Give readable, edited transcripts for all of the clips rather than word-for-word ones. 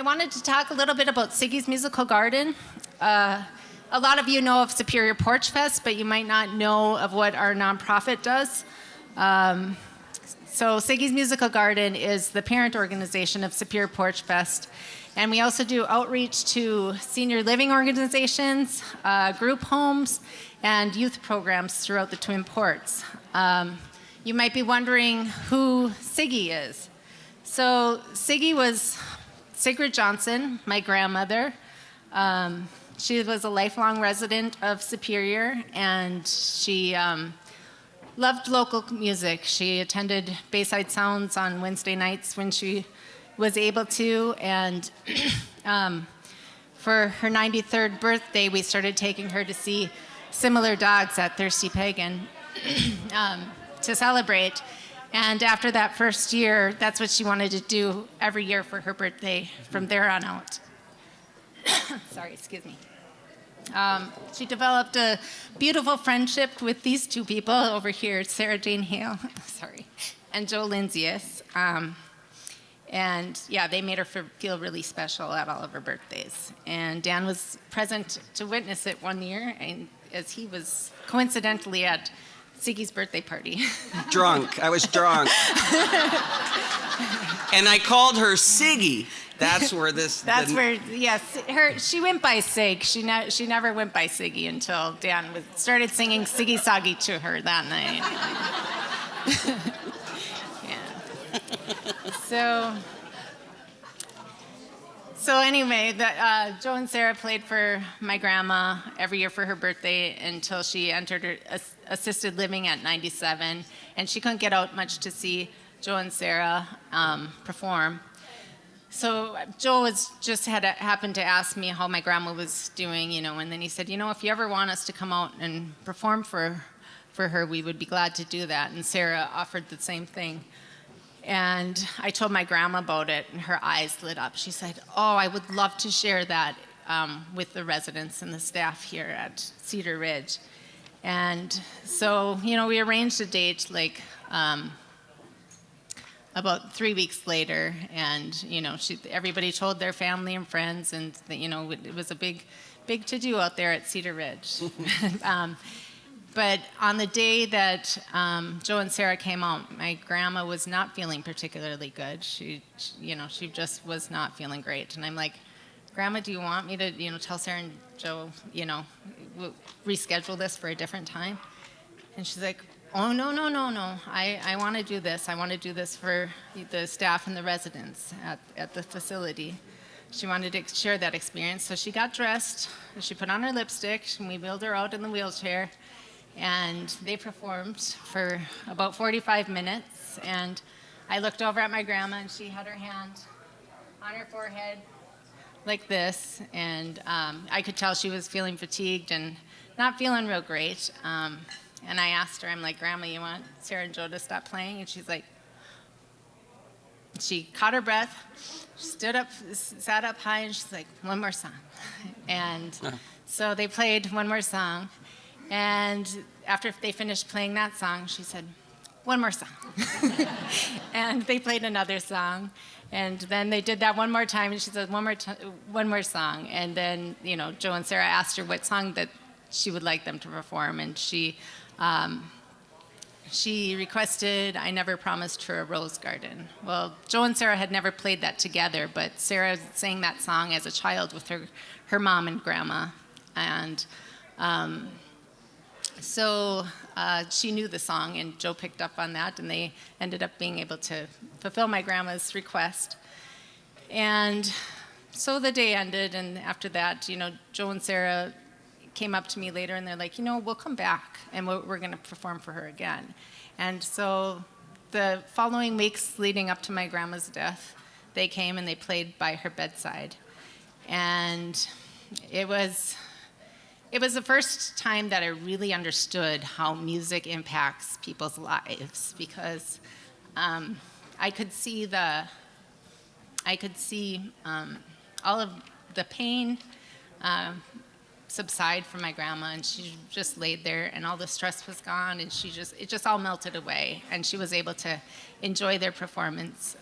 I wanted to talk a little bit about Siggy's Musical Garden. A lot of you know of Superior Porchfest, but you might not know of what our nonprofit does. So Siggy's Musical Garden is the parent organization of Superior Porchfest. And we also do outreach to senior living organizations, group homes, and youth programs throughout the Twin Ports. You might be wondering who Siggy is. So Siggy was Cheri Johnson, my grandmother. She was a lifelong resident of Superior, and she loved local music. She attended Bayside Sounds on Wednesday nights when she was able to, and for her 93rd birthday, we started taking her to see Similar Dogs at Thirsty Pagan to celebrate. And after that first year, that's what she wanted to do every year for her birthday from there on out. Sorry, excuse me. She developed a beautiful friendship with these two people over here, Sarah Jane Hale, sorry, and Joe Lindsayus. And yeah, they made her feel really special at all of her birthdays. And Dan was present to witness it one year, and as he was coincidentally at Siggy's birthday party. Drunk. I was drunk. And I called her Siggy. That's where this... Yes, she went by Sig. She never went by Siggy until Dan started singing Siggy Soggy to her that night. Yeah. So anyway, Joe and Sarah played for my grandma every year for her birthday until she entered her assisted living at 97, and she couldn't get out much to see Joe and Sarah perform. So Joe happened to ask me how my grandma was doing, and then he said, if you ever want us to come out and perform for her, we would be glad to do that. And Sarah offered the same thing. And I told my grandma about it, and her eyes lit up. She said, "Oh, I would love to share that with the residents and the staff here at Cedar Ridge." And so, we arranged a date about 3 weeks later, and everybody told their family and friends, and it was a big to-do out there at Cedar Ridge. But on the day that Joe and Sarah came out, my grandma was not feeling particularly good. She just was not feeling great. And I'm like, "Grandma, do you want me to, tell Sarah and Joe, reschedule this for a different time?" And she's like, "Oh, no. I want to do this. I want to do this for the staff and the residents at the facility." She wanted to share that experience. So she got dressed, and she put on her lipstick, and we wheeled her out in the wheelchair. And they performed for about 45 minutes. And I looked over at my grandma, and she had her hand on her forehead like this. And I could tell she was feeling fatigued and not feeling real great. And I asked her, I'm like, "Grandma, you want Sarah and Joe to stop playing?" And she's like, she caught her breath, stood up, sat up high, and she's like, "One more song." And so they played one more song. And after they finished playing that song, she said, "One more song." And they played another song. And then they did that one more time, and she said, one more song. And then, Joe and Sarah asked her what song that she would like them to perform. And she requested "I Never Promised Her a Rose Garden." Well, Joe and Sarah had never played that together, but Sarah sang that song as a child with her mom and grandma. And so she knew the song, and Joe picked up on that, and they ended up being able to fulfill my grandma's request. And so the day ended, and after that, Joe and Sarah came up to me later, and they're like, "We'll come back, and we're going to perform for her again." And so the following weeks leading up to my grandma's death, they came and they played by her bedside. And it was the first time that I really understood how music impacts people's lives, because I could see all of the pain subside from my grandma, and she just laid there, and all the stress was gone, and it just all melted away, and she was able to enjoy their performance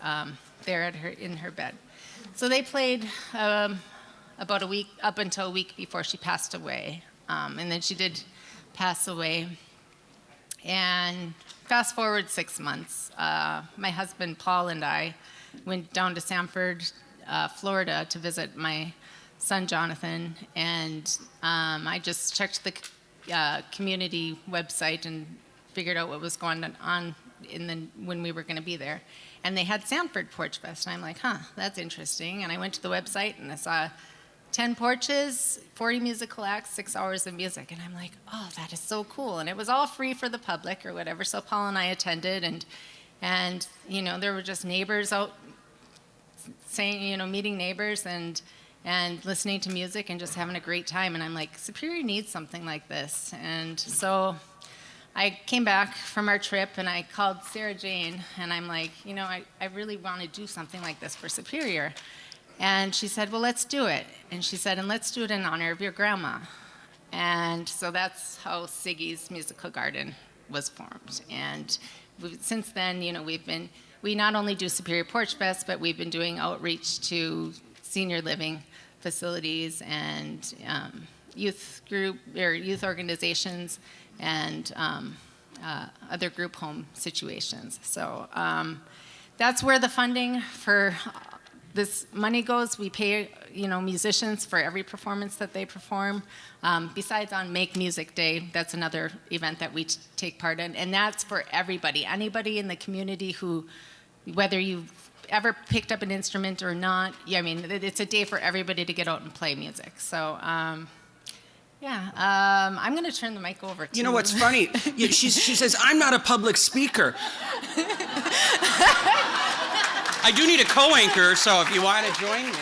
there in her bed. So they played about a week, up until a week before she passed away. And then she did pass away. And fast forward 6 months, my husband Paul and I went down to Sanford, Florida to visit my son Jonathan. And I just checked the community website and figured out what was going on when we were going to be there. And they had Sanford Porchfest. And I'm like, that's interesting. And I went to the website and I saw 10 porches, 40 musical acts, 6 hours of music. And I'm like, oh, that is so cool. And it was all free for the public or whatever. So Paul and I attended, and you know, there were just neighbors out saying, you know, meeting neighbors and listening to music and just having a great time. And I'm like, Superior needs something like this. And so I came back from our trip and I called Sarah Jane and I'm like, you know, I really want to do something like this for Superior. And she said, well, let's do it. And she said, and let's do it in honor of your grandma. And so that's how Siggy's Musical Garden was formed. And since then, you know, we not only do Superior Porchfest, but we've been doing outreach to senior living facilities and youth organizations and other group home situations. So that's where the funding for this money goes. We pay, you know, musicians for every performance that they perform. Besides on Make Music Day, that's another event that we take part in, and that's for everybody. Anybody in the community who, whether you've ever picked up an instrument or not, I mean, it's a day for everybody to get out and play music. So, I'm going to turn the mic over to... You know what's funny? She says, I'm not a public speaker. I do need a co-anchor, so if you want to join me.